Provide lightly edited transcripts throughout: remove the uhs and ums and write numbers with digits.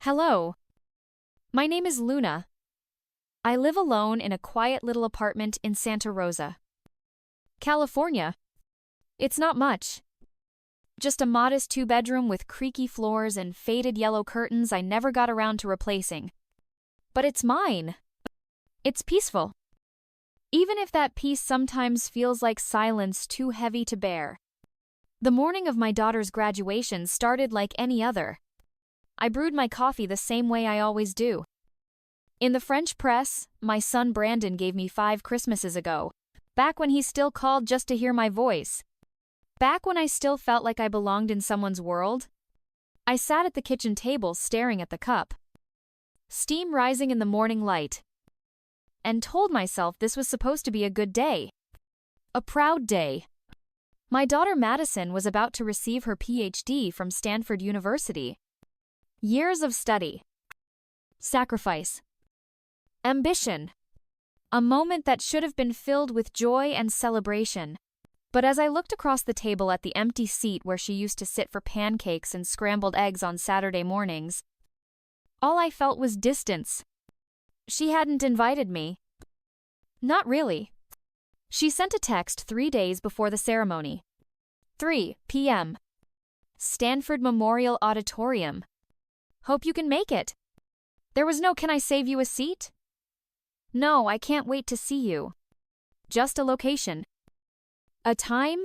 Hello, my name is Luna. I live alone in a quiet little apartment in Santa Rosa, California. It's not much. Just a modest two-bedroom with creaky floors and faded yellow curtains I never got around to replacing. But it's mine. It's peaceful. Even if that peace sometimes feels like silence too heavy to bear. The morning of my daughter's graduation started like any other. I brewed my coffee the same way I always do. In the French press, my son Brandon gave me 5 Christmases ago, back when he still called just to hear my voice. Back when I still felt like I belonged in someone's world. I sat at the kitchen table staring at the cup, steam rising in the morning light, and told myself this was supposed to be a good day. A proud day. My daughter Madison was about to receive her PhD from Stanford University. Years of study, sacrifice, ambition. A moment that should have been filled with joy and celebration. But as I looked across the table at the empty seat where she used to sit for pancakes and scrambled eggs on Saturday mornings, all I felt was distance. She hadn't invited me. Not really. She sent a text 3 days before the ceremony. 3 p.m. Stanford Memorial Auditorium. Hope you can make it. There was no "Can I save you a seat?" No, I can't wait to see you. Just a location. A time?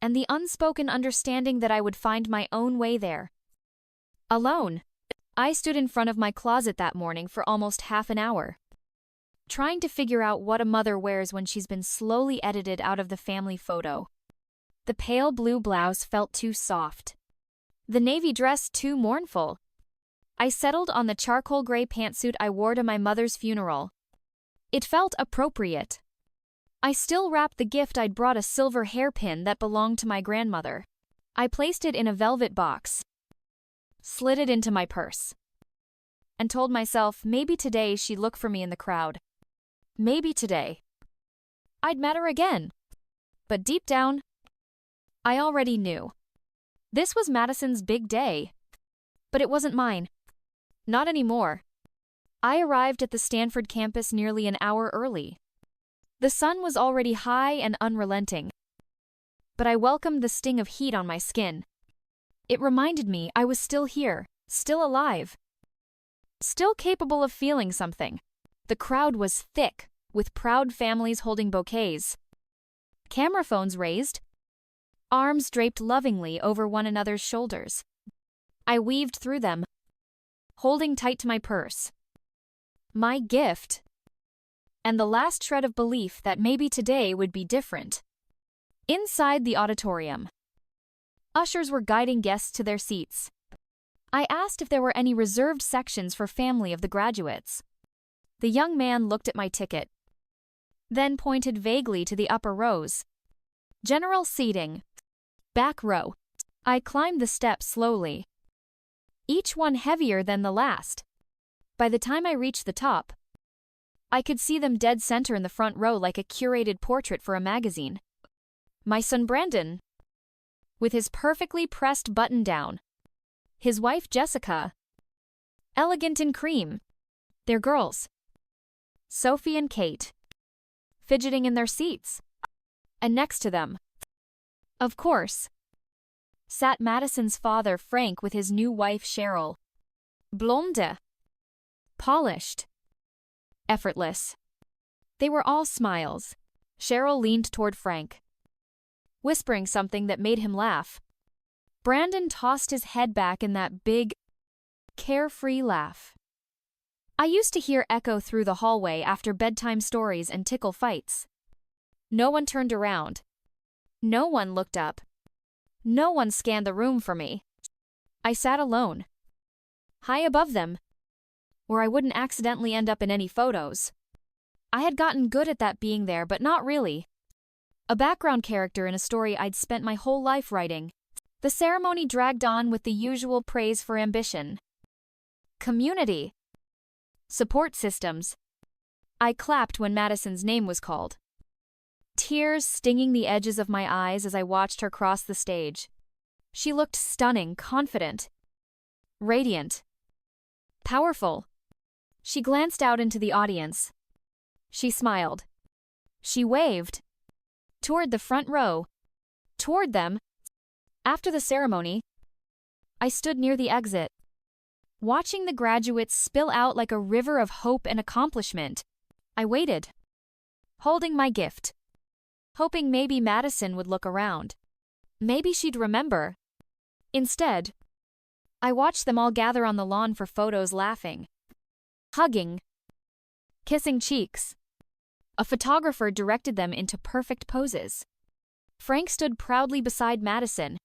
And the unspoken understanding that I would find my own way there. Alone. I stood in front of my closet that morning for almost half an hour, trying to figure out what a mother wears when she's been slowly edited out of the family photo. The pale blue blouse felt too soft. The navy dress too mournful. I settled on the charcoal gray pantsuit I wore to my mother's funeral. It felt appropriate. I still wrapped the gift I'd brought, a silver hairpin that belonged to my grandmother. I placed it in a velvet box, slid it into my purse, and told myself maybe today she'd look for me in the crowd. Maybe today I'd met her again. But deep down, I already knew. This was Madison's big day. But it wasn't mine. Not anymore. I arrived at the Stanford campus nearly an hour early. The sun was already high and unrelenting. But I welcomed the sting of heat on my skin. It reminded me I was still here, still alive, still capable of feeling something. The crowd was thick, with proud families holding bouquets, camera phones raised, arms draped lovingly over one another's shoulders. I weaved through them, holding tight to my purse, my gift, and the last shred of belief that maybe today would be different. Inside the auditorium, ushers were guiding guests to their seats. I asked if there were any reserved sections for family of the graduates. The young man looked at my ticket, then pointed vaguely to the upper rows. General seating. Back row. I climbed the steps slowly, each one heavier than the last. By the time I reached the top, I could see them dead center in the front row like a curated portrait for a magazine. My son Brandon, with his perfectly pressed button down. His wife Jessica, elegant in cream. Their girls, Sophie and Kate, fidgeting in their seats. And next to them, of course, sat Madison's father Frank with his new wife Cheryl. Blonde, polished, effortless. They were all smiles. Cheryl leaned toward Frank, whispering something that made him laugh. Brandon tossed his head back in that big, carefree laugh I used to hear echo through the hallway after bedtime stories and tickle fights. No one turned around. No one looked up. No one scanned the room for me. I sat alone, high above them, where I wouldn't accidentally end up in any photos. I had gotten good at that being there, but not really. A background character in a story I'd spent my whole life writing. The ceremony dragged on with the usual praise for ambition, community, support systems. I clapped when Madison's name was called, tears stinging the edges of my eyes as I watched her cross the stage. She looked stunning, confident, radiant. Powerful. She glanced out into the audience. She smiled. She waved. Toward the front row. Toward them. After the ceremony, I stood near the exit, watching the graduates spill out like a river of hope and accomplishment. I waited, holding my gift, hoping maybe Madison would look around. Maybe she'd remember. Instead, I watched them all gather on the lawn for photos, laughing, hugging, kissing cheeks. A photographer directed them into perfect poses. Frank stood proudly beside Madison.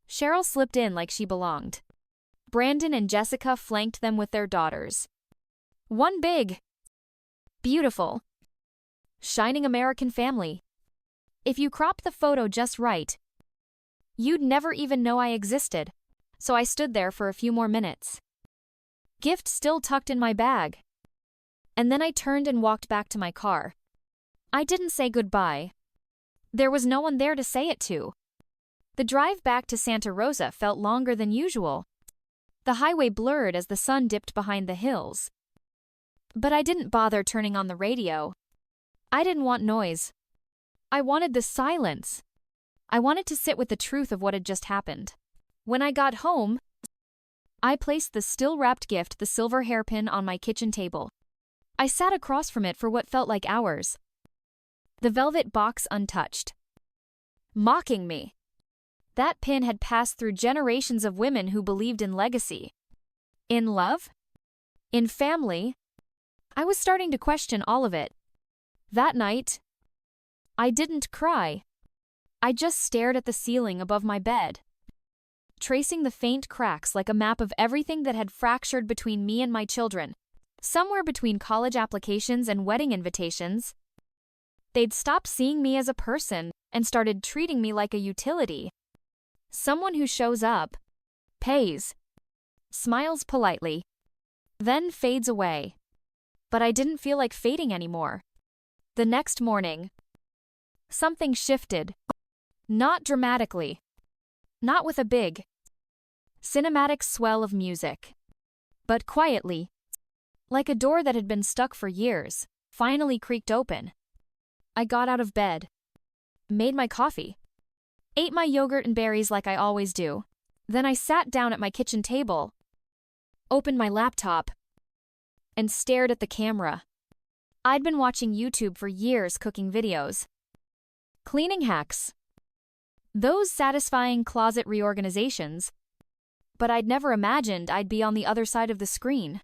Cheryl slipped in like she belonged. Brandon and Jessica flanked them with their daughters. One big, beautiful, shining American family. If you cropped the photo just right, you'd never even know I existed, so I stood there for a few more minutes. Gift still tucked in my bag. And then I turned and walked back to my car. I didn't say goodbye. There was no one there to say it to. The drive back to Santa Rosa felt longer than usual. The highway blurred as the sun dipped behind the hills. But I didn't bother turning on the radio. I didn't want noise. I wanted the silence. I wanted to sit with the truth of what had just happened. When I got home, I placed the still-wrapped gift, the silver hairpin, on my kitchen table. I sat across from it for what felt like hours. The velvet box untouched. Mocking me. That pin had passed through generations of women who believed in legacy. In love? In family? I was starting to question all of it. That night, I didn't cry. I just stared at the ceiling above my bed, tracing the faint cracks like a map of everything that had fractured between me and my children. Somewhere between college applications and wedding invitations, they'd stopped seeing me as a person and started treating me like a utility. Someone who shows up, pays, smiles politely, then fades away. But I didn't feel like fading anymore. The next morning, something shifted. Not dramatically. Not with a big, cinematic swell of music. But quietly, like a door that had been stuck for years, finally creaked open. I got out of bed, made my coffee, ate my yogurt and berries like I always do. Then I sat down at my kitchen table, opened my laptop, and stared at the camera. I'd been watching YouTube for years, cooking videos, cleaning hacks, those satisfying closet reorganizations, but I'd never imagined I'd be on the other side of the screen.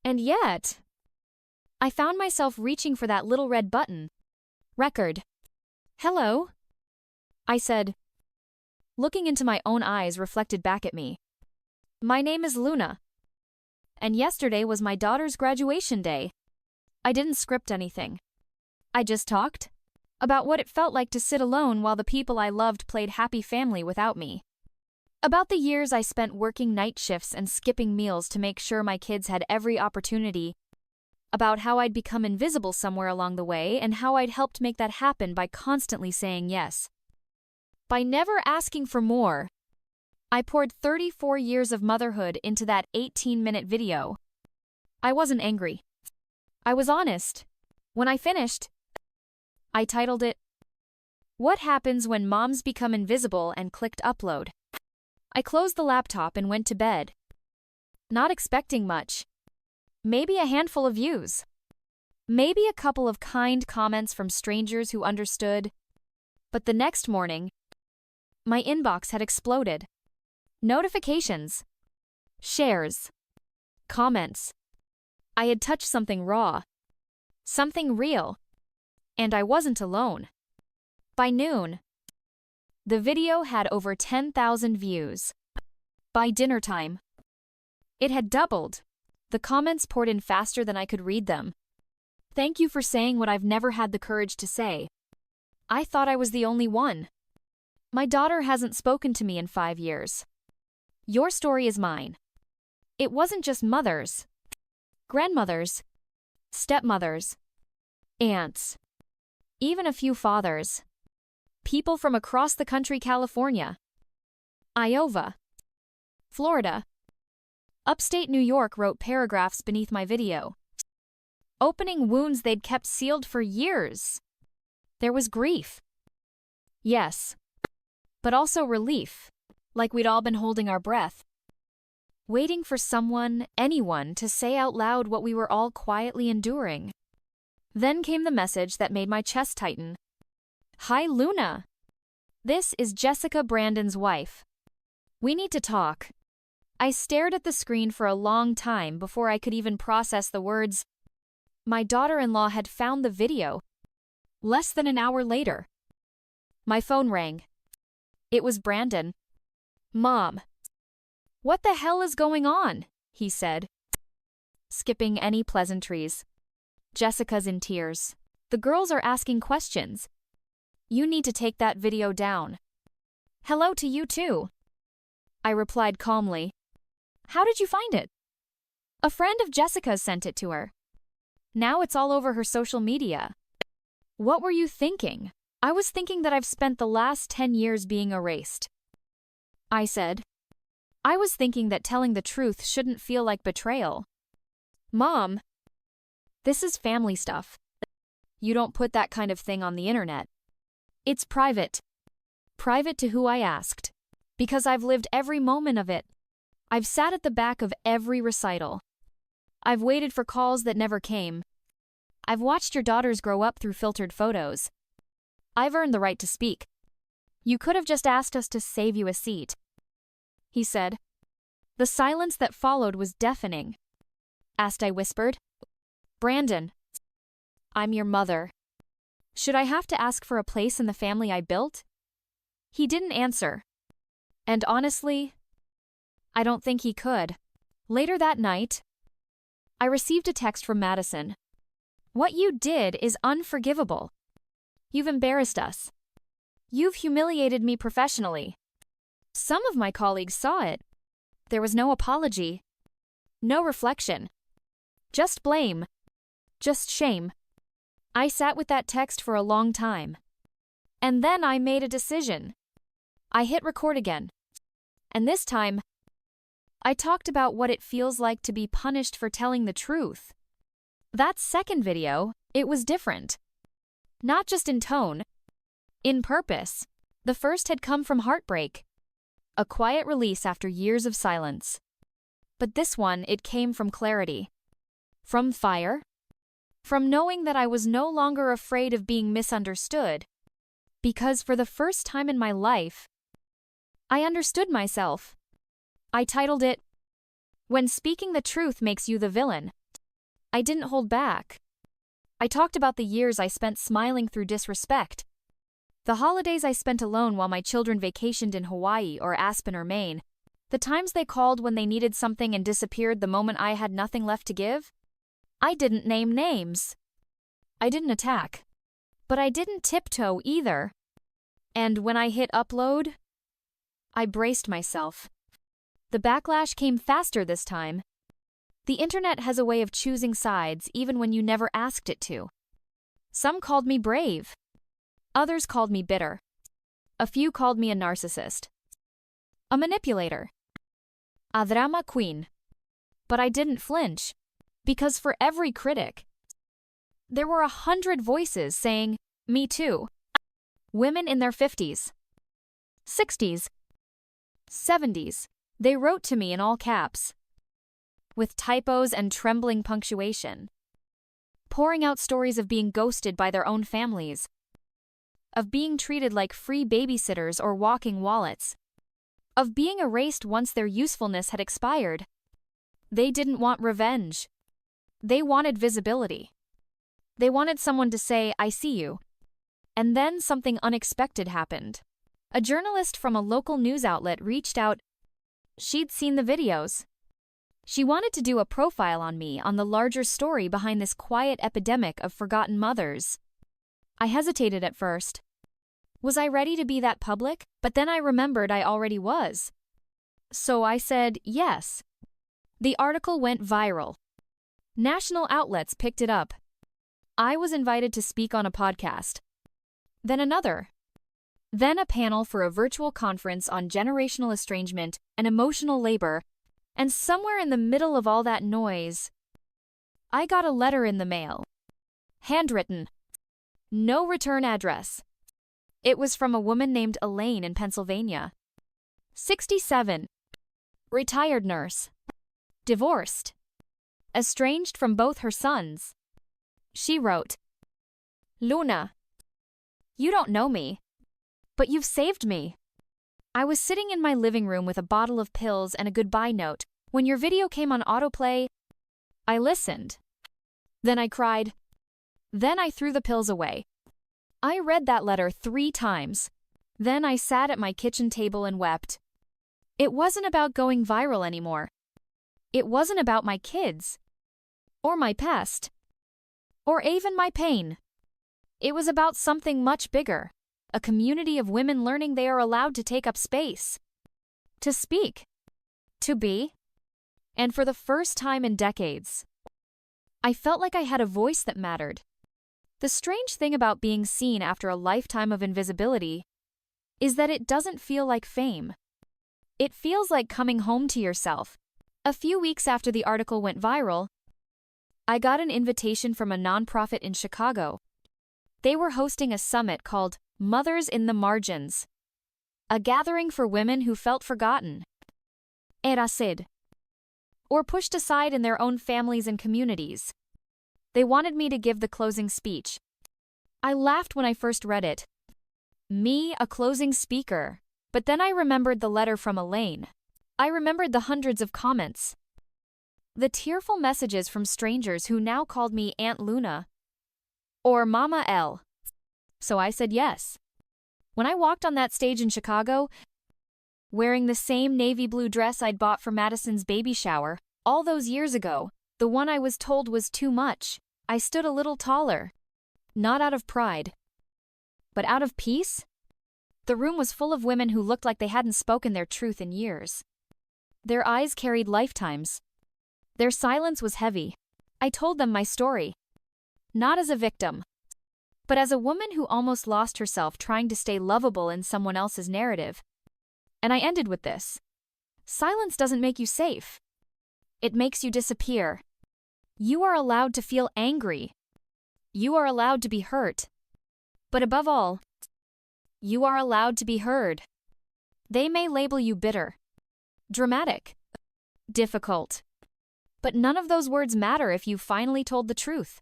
And yet, I found myself reaching for that little red button. Record. Hello? I said, looking into my own eyes reflected back at me. My name is Luna. And yesterday was my daughter's graduation day. I didn't script anything. I just talked about what it felt like to sit alone while the people I loved played happy family without me. About the years I spent working night shifts and skipping meals to make sure my kids had every opportunity. About how I'd become invisible somewhere along the way and how I'd helped make that happen by constantly saying yes. By never asking for more. I poured 34 years of motherhood into that 18-minute video. I wasn't angry. I was honest. When I finished, I titled it, "What Happens When Moms Become Invisible," and clicked upload. I closed the laptop and went to bed. Not expecting much. Maybe a handful of views. Maybe a couple of kind comments from strangers who understood. But the next morning, my inbox had exploded. Notifications. Shares. Comments. I had touched something raw. Something real. And I wasn't alone. By noon, the video had over 10,000 views. By dinner time, it had doubled. The comments poured in faster than I could read them. Thank you for saying what I've never had the courage to say. I thought I was the only one. My daughter hasn't spoken to me in 5 years. Your story is mine. It wasn't just mothers, grandmothers, stepmothers, aunts, even a few fathers. People from across the country: California, Iowa, Florida, Upstate New York wrote paragraphs beneath my video, opening wounds they'd kept sealed for years. There was grief. Yes, but also relief, like we'd all been holding our breath, waiting for someone, anyone, to say out loud what we were all quietly enduring. Then came the message that made my chest tighten. Hi, Luna. This is Jessica, Brandon's wife. We need to talk. I stared at the screen for a long time before I could even process the words. My daughter-in-law had found the video. Less than an hour later. My phone rang. It was Brandon. Mom. What the hell is going on? He said, skipping any pleasantries. Jessica's in tears. The girls are asking questions. You need to take that video down. Hello to you too. I replied calmly. How did you find it? A friend of Jessica's sent it to her. Now it's all over her social media. What were you thinking? I was thinking that I've spent the last 10 years being erased. I said. I was thinking that telling the truth shouldn't feel like betrayal. Mom, this is family stuff. You don't put that kind of thing on the internet. It's private. Private to who I asked. Because I've lived every moment of it. I've sat at the back of every recital. I've waited for calls that never came. I've watched your daughters grow up through filtered photos. I've earned the right to speak. You could have just asked us to save you a seat. He said. The silence that followed was deafening. I whispered. Brandon, I'm your mother. Should I have to ask for a place in the family I built? He didn't answer. And honestly, I don't think he could. Later that night, I received a text from Madison. What you did is unforgivable. You've embarrassed us. You've humiliated me professionally. Some of my colleagues saw it. There was no apology. No reflection. Just blame. Just shame. I sat with that text for a long time. And then I made a decision. I hit record again. And this time, I talked about what it feels like to be punished for telling the truth. That second video, it was different. Not just in tone, in purpose. The first had come from heartbreak. A quiet release after years of silence. But this one, it came from clarity. From fire. From knowing that I was no longer afraid of being misunderstood. Because for the first time in my life, I understood myself. I titled it, When Speaking the Truth Makes You the Villain. I didn't hold back. I talked about the years I spent smiling through disrespect. The holidays I spent alone while my children vacationed in Hawaii or Aspen or Maine. The times they called when they needed something and disappeared the moment I had nothing left to give. I didn't name names. I didn't attack. But I didn't tiptoe either. And when I hit upload, I braced myself. The backlash came faster this time. The internet has a way of choosing sides even when you never asked it to. Some called me brave. Others called me bitter. A few called me a narcissist. A manipulator. A drama queen. But I didn't flinch. Because for every critic, there were 100 voices saying, me too. Women in their 50s, 60s, 70s. They wrote to me in all caps, with typos and trembling punctuation, pouring out stories of being ghosted by their own families, of being treated like free babysitters or walking wallets, of being erased once their usefulness had expired. They didn't want revenge. They wanted visibility. They wanted someone to say, I see you. And then something unexpected happened. A journalist from a local news outlet reached out. She'd seen the videos. She wanted to do a profile on me on the larger story behind this quiet epidemic of forgotten mothers. I hesitated at first. Was I ready to be that public? But then I remembered I already was. So I said yes. The article went viral. National outlets picked it up. I was invited to speak on a podcast. Then another. Then a panel for a virtual conference on generational estrangement and emotional labor, And somewhere in the middle of all that noise, I got a letter in the mail. Handwritten. No return address. It was from a woman named Elaine in Pennsylvania. 67. Retired nurse. Divorced. Estranged from both her sons. She wrote, Luna, you don't know me, but you've saved me. I was sitting in my living room with a bottle of pills and a goodbye note when your video came on autoplay. I listened. Then I cried. Then I threw the pills away. I read that letter 3 times. Then I sat at my kitchen table and wept. It wasn't about going viral anymore. It wasn't about my kids, or my past, or even my pain. It was about something much bigger, a community of women learning they are allowed to take up space, to speak, to be. And for the first time in decades, I felt like I had a voice that mattered. The strange thing about being seen after a lifetime of invisibility is that it doesn't feel like fame. It feels like coming home to yourself. A few weeks after the article went viral, I got an invitation from a nonprofit in Chicago. They were hosting a summit called Mothers in the Margins, a gathering for women who felt forgotten, erased, or pushed aside in their own families and communities. They wanted me to give the closing speech. I laughed when I first read it. Me, a closing speaker. But then I remembered the letter from Elaine. I remembered the hundreds of comments. The tearful messages from strangers who now called me Aunt Luna or Mama L. So I said yes. When I walked on that stage in Chicago, wearing the same navy blue dress I'd bought for Madison's baby shower all those years ago, the one I was told was too much, I stood a little taller. Not out of pride, but out of peace. The room was full of women who looked like they hadn't spoken their truth in years. Their eyes carried lifetimes. Their silence was heavy. I told them my story. Not as a victim, but as a woman who almost lost herself trying to stay lovable in someone else's narrative. And I ended with this. Silence doesn't make you safe. It makes you disappear. You are allowed to feel angry. You are allowed to be hurt. But above all, you are allowed to be heard. They may label you bitter, dramatic, difficult, but none of those words matter if you finally told the truth.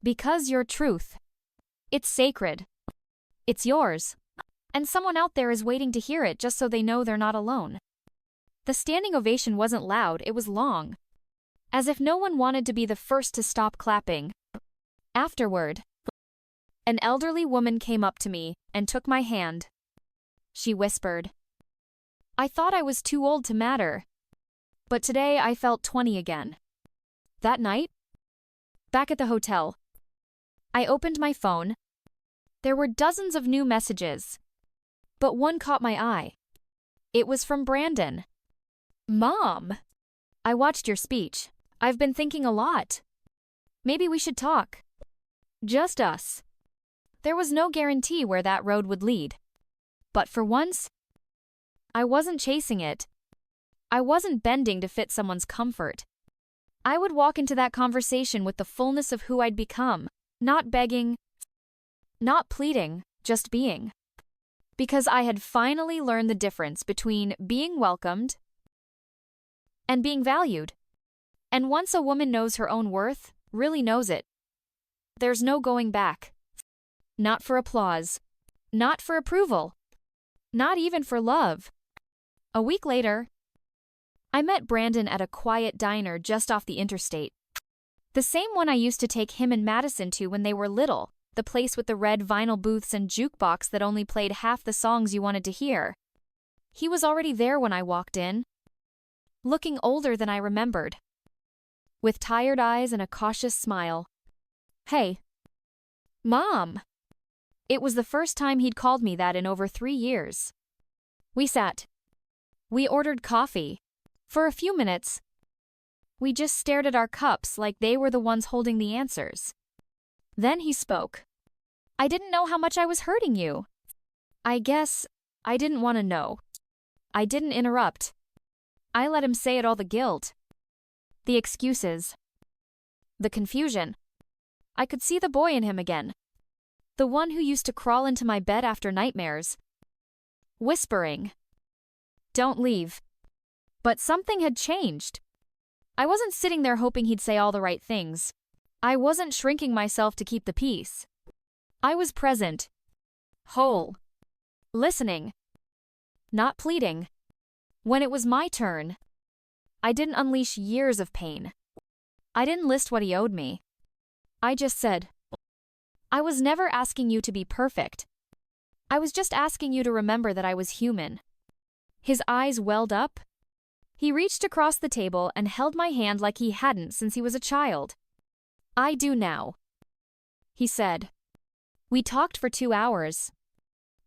Because your truth, it's sacred. It's yours. And someone out there is waiting to hear it just so they know they're not alone. The standing ovation wasn't loud, it was long. As if no one wanted to be the first to stop clapping. Afterward, an elderly woman came up to me and took my hand. She whispered, I thought I was too old to matter, but today I felt 20 again. That night, back at the hotel, I opened my phone. There were dozens of new messages, but one caught my eye. It was from Brandon. Mom, I watched your speech. I've been thinking a lot. Maybe we should talk. Just us. There was no guarantee where that road would lead. But for once, I wasn't chasing it. I wasn't bending to fit someone's comfort. I would walk into that conversation with the fullness of who I'd become, not begging, not pleading, just being. Because I had finally learned the difference between being welcomed and being valued. And once a woman knows her own worth, really knows it, there's no going back. Not for applause. Not for approval. Not even for love. A week later, I met Brandon at a quiet diner just off the interstate. The same one I used to take him and Madison to when they were little, the place with the red vinyl booths and jukebox that only played half the songs you wanted to hear. He was already there when I walked in, looking older than I remembered, with tired eyes and a cautious smile. Hey. Mom! It was the first time he'd called me that in over 3 years. We sat. We ordered coffee. For a few minutes, we just stared at our cups like they were the ones holding the answers. Then he spoke. I didn't know how much I was hurting you. I guess I didn't want to know. I didn't interrupt. I let him say it all, the guilt, the excuses, the confusion. I could see the boy in him again. The one who used to crawl into my bed after nightmares, whispering, "Don't leave." But something had changed. I wasn't sitting there hoping he'd say all the right things. I wasn't shrinking myself to keep the peace. I was present, whole, listening, not pleading. When it was my turn, I didn't unleash years of pain. I didn't list what he owed me. I just said, "I was never asking you to be perfect. I was just asking you to remember that I was human." His eyes welled up. He reached across the table and held my hand like he hadn't since he was a child. "I do now," he said. We talked for 2 hours.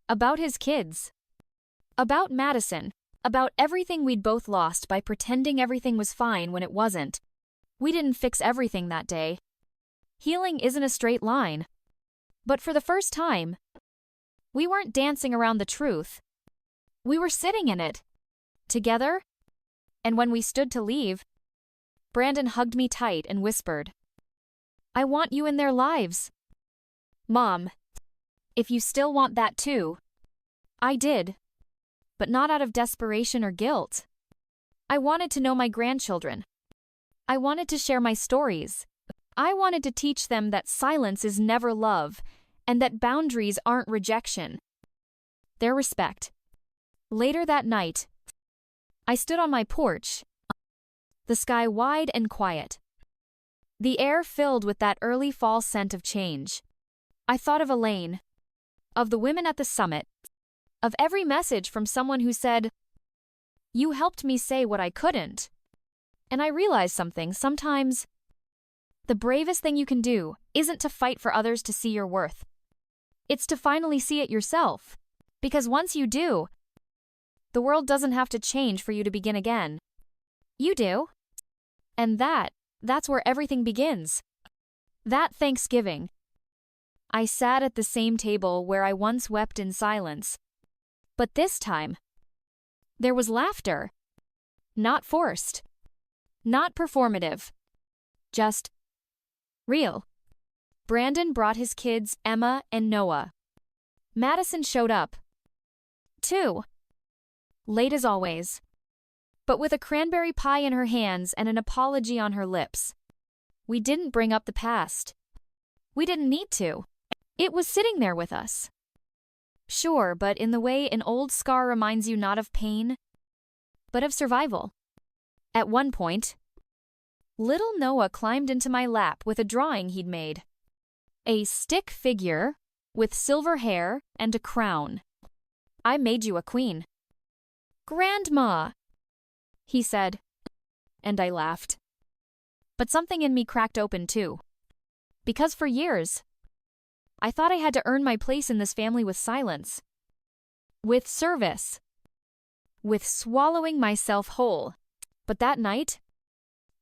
About his kids. About Madison. About everything we'd both lost by pretending everything was fine when it wasn't. We didn't fix everything that day. Healing isn't a straight line. But for the first time, we weren't dancing around the truth. We were sitting in it. Together. And when we stood to leave, Brandon hugged me tight and whispered, "I want you in their lives. Mom, if you still want that too." I did. But not out of desperation or guilt. I wanted to know my grandchildren. I wanted to share my stories. I wanted to teach them that silence is never love, and that boundaries aren't rejection. They're respect. Later that night, I stood on my porch, the sky wide and quiet. The air filled with that early fall scent of change. I thought of Elaine, of the women at the summit, of every message from someone who said, "You helped me say what I couldn't." And I realized something. Sometimes, the bravest thing you can do isn't to fight for others to see your worth. It's to finally see it yourself. Because once you do, the world doesn't have to change for you to begin again. You do. And that's where everything begins. That Thanksgiving, I sat at the same table where I once wept in silence. But this time, there was laughter. Not forced. Not performative. Just real. Brandon brought his kids, Emma and Noah. Madison showed up, too. Late as always. But with a cranberry pie in her hands and an apology on her lips. We didn't bring up the past. We didn't need to. It was sitting there with us. Sure, but in the way an old scar reminds you not of pain, but of survival. At one point, little Noah climbed into my lap with a drawing he'd made. A stick figure with silver hair and a crown. "I made you a queen." "Grandma," he said, and I laughed. But something in me cracked open too. Because for years, I thought I had to earn my place in this family with silence. With service. With swallowing myself whole. But that night,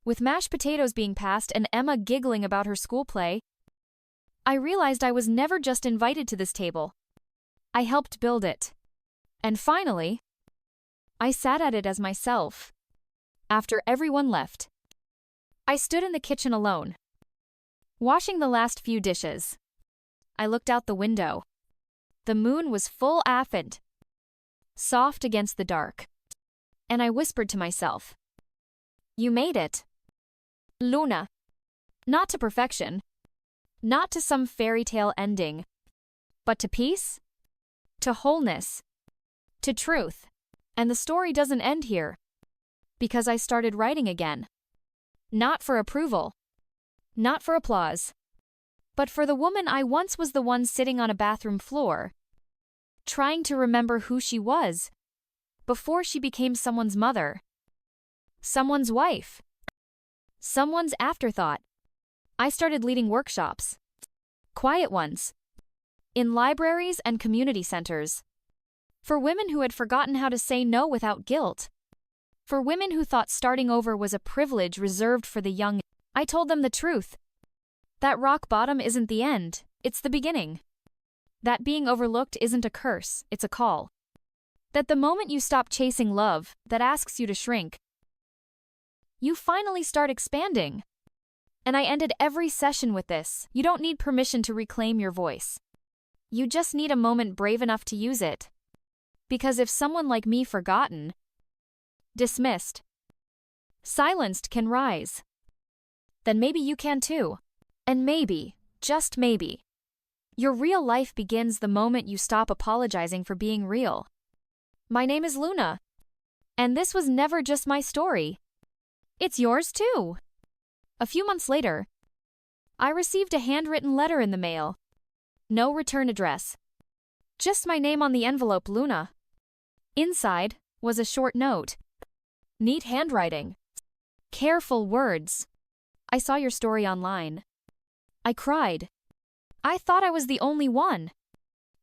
with mashed potatoes being passed and Emma giggling about her school play, I realized I was never just invited to this table. I helped build it. And finally, I sat at it as myself. After everyone left, I stood in the kitchen alone, washing the last few dishes. I looked out the window. The moon was full aphid, soft against the dark. And I whispered to myself, "You made it, Luna." Not to perfection, not to some fairy tale ending, but to peace, to wholeness, to truth. And the story doesn't end here, because I started writing again. Not for approval, not for applause, but for the woman I once was, the one sitting on a bathroom floor, trying to remember who she was before she became someone's mother, someone's wife, someone's afterthought. I started leading workshops, quiet ones, in libraries and community centers, for women who had forgotten how to say no without guilt, for women who thought starting over was a privilege reserved for the young. I told them the truth. That rock bottom isn't the end, it's the beginning. That being overlooked isn't a curse, it's a call. That the moment you stop chasing love that asks you to shrink, You finally start expanding. And I ended every session with this: you don't need permission to reclaim your voice. You just need a moment brave enough to use it. Because if someone like me forgotten, dismissed, silenced can rise, then maybe you can too. And maybe, just maybe, your real life begins the moment you stop apologizing for being real. My name is Luna, and this was never just my story. It's yours too. A few months later, I received a handwritten letter in the mail. No return address. Just my name on the envelope, Luna. Inside was a short note. Neat handwriting. Careful words. I saw your story online. I cried. I thought I was the only one.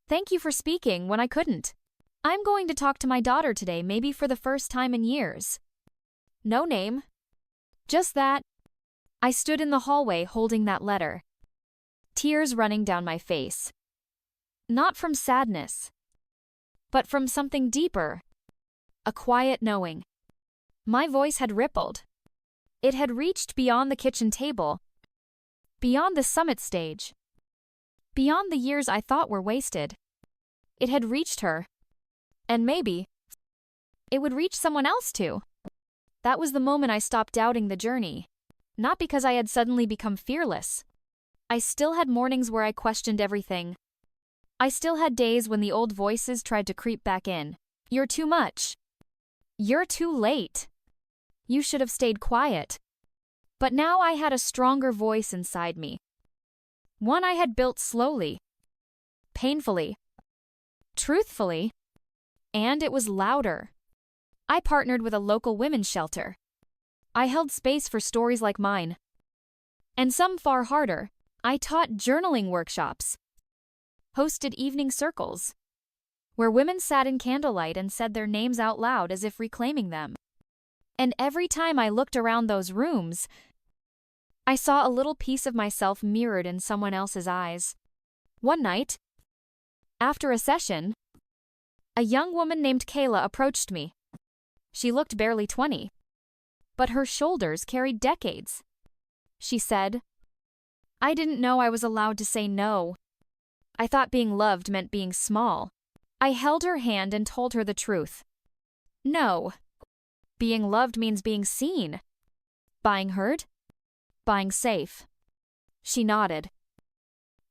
Thank you for speaking when I couldn't. I'm going to talk to my daughter today, maybe for the first time in years. No name. Just that. I stood in the hallway holding that letter. Tears running down my face. Not from sadness, but from something deeper. A quiet knowing. My voice had rippled. It had reached beyond the kitchen table, beyond the summit stage, beyond the years I thought were wasted. It had reached her. And maybe it would reach someone else too. That was the moment I stopped doubting the journey. Not because I had suddenly become fearless. I still had mornings where I questioned everything. I still had days when the old voices tried to creep back in. You're too much. You're too late. You should have stayed quiet. But now I had a stronger voice inside me. One I had built slowly, painfully, truthfully, and it was louder. I partnered with a local women's shelter. I held space for stories like mine. And some far harder, I taught journaling workshops, hosted evening circles, where women sat in candlelight and said their names out loud as if reclaiming them. And every time I looked around those rooms, I saw a little piece of myself mirrored in someone else's eyes. One night, after a session, a young woman named Kayla approached me. She looked barely 20, but her shoulders carried decades. She said, "I didn't know I was allowed to say no. I thought being loved meant being small." I held her hand and told her the truth. No. Being loved means being seen. Being heard? Being safe. She nodded,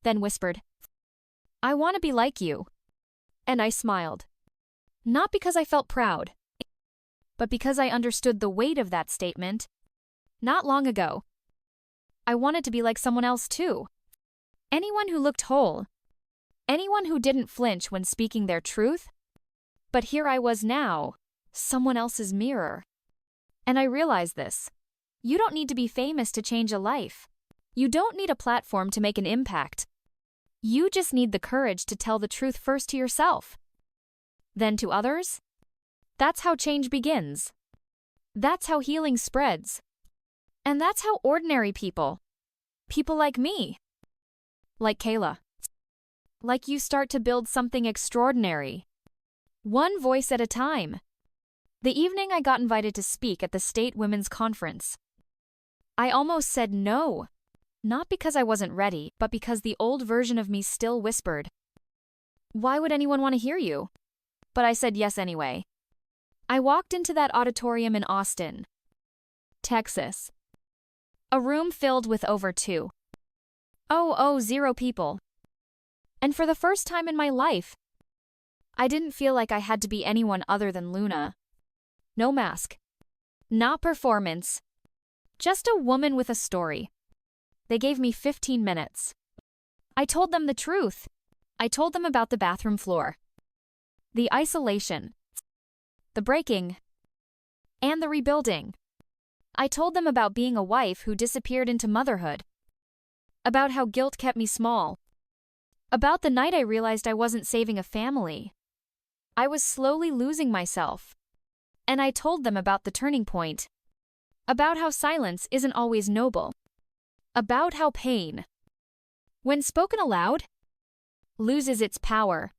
then whispered, "I want to be like you." And I smiled. Not because I felt proud, but because I understood the weight of that statement. Not long ago, I wanted to be like someone else too. Anyone who looked whole. Anyone who didn't flinch when speaking their truth. But here I was now, someone else's mirror. And I realized this. You don't need to be famous to change a life. You don't need a platform to make an impact. You just need the courage to tell the truth first to yourself, then to others. That's how change begins. That's how healing spreads. And that's how ordinary people like me, like Kayla, like you, start to build something extraordinary. One voice at a time. The evening I got invited to speak at the State Women's Conference, I almost said no. Not because I wasn't ready, but because the old version of me still whispered, "Why would anyone want to hear you?" But I said yes anyway. I walked into that auditorium in Austin, Texas. A room filled with over 2,000 people. And for the first time in my life, I didn't feel like I had to be anyone other than Luna. No mask. Not performance. Just a woman with a story. They gave me 15 minutes. I told them the truth. I told them about the bathroom floor, the isolation, the breaking, and the rebuilding. I told them about being a wife who disappeared into motherhood, about how guilt kept me small, about the night I realized I wasn't saving a family. I was slowly losing myself. And I told them about the turning point, about how silence isn't always noble, about how pain, when spoken aloud, loses its power.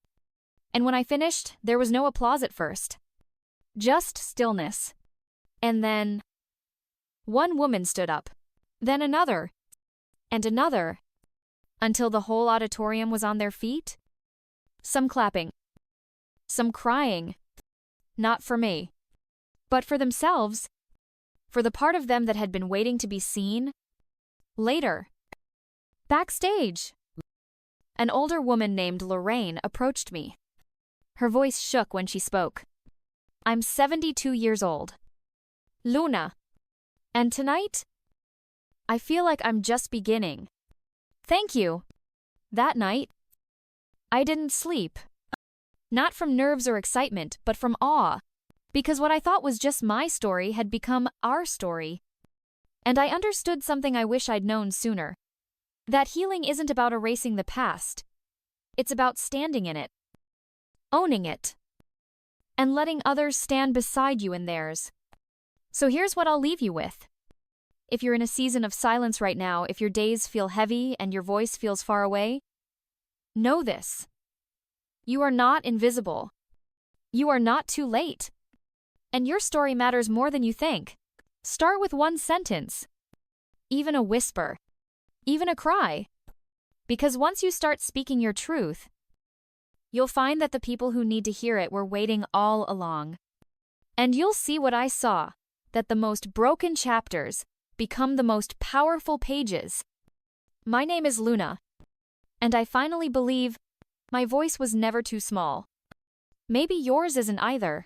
And when I finished, there was no applause at first. Just stillness. And then, One woman stood up, then another, and another, until the whole auditorium was on their feet. Some clapping, some crying, not for me, but for themselves, for the part of them that had been waiting to be seen. Later, backstage, an older woman named Lorraine approached me. Her voice shook when she spoke. I'm 72 years old. Luna. And tonight, I feel like I'm just beginning. Thank you. That night, I didn't sleep. Not from nerves or excitement, but from awe. Because what I thought was just my story had become our story. And I understood something I wish I'd known sooner. That healing isn't about erasing the past. It's about standing in it, owning it, and letting others stand beside you in theirs. So here's what I'll leave you with. If you're in a season of silence right now, if your days feel heavy and your voice feels far away, know this. You are not invisible. You are not too late. And your story matters more than you think. Start with one sentence, even a whisper, even a cry. Because once you start speaking your truth, you'll find that the people who need to hear it were waiting all along. And you'll see what I saw, that the most broken chapters become the most powerful pages. My name is Luna, and I finally believe my voice was never too small. Maybe yours isn't either.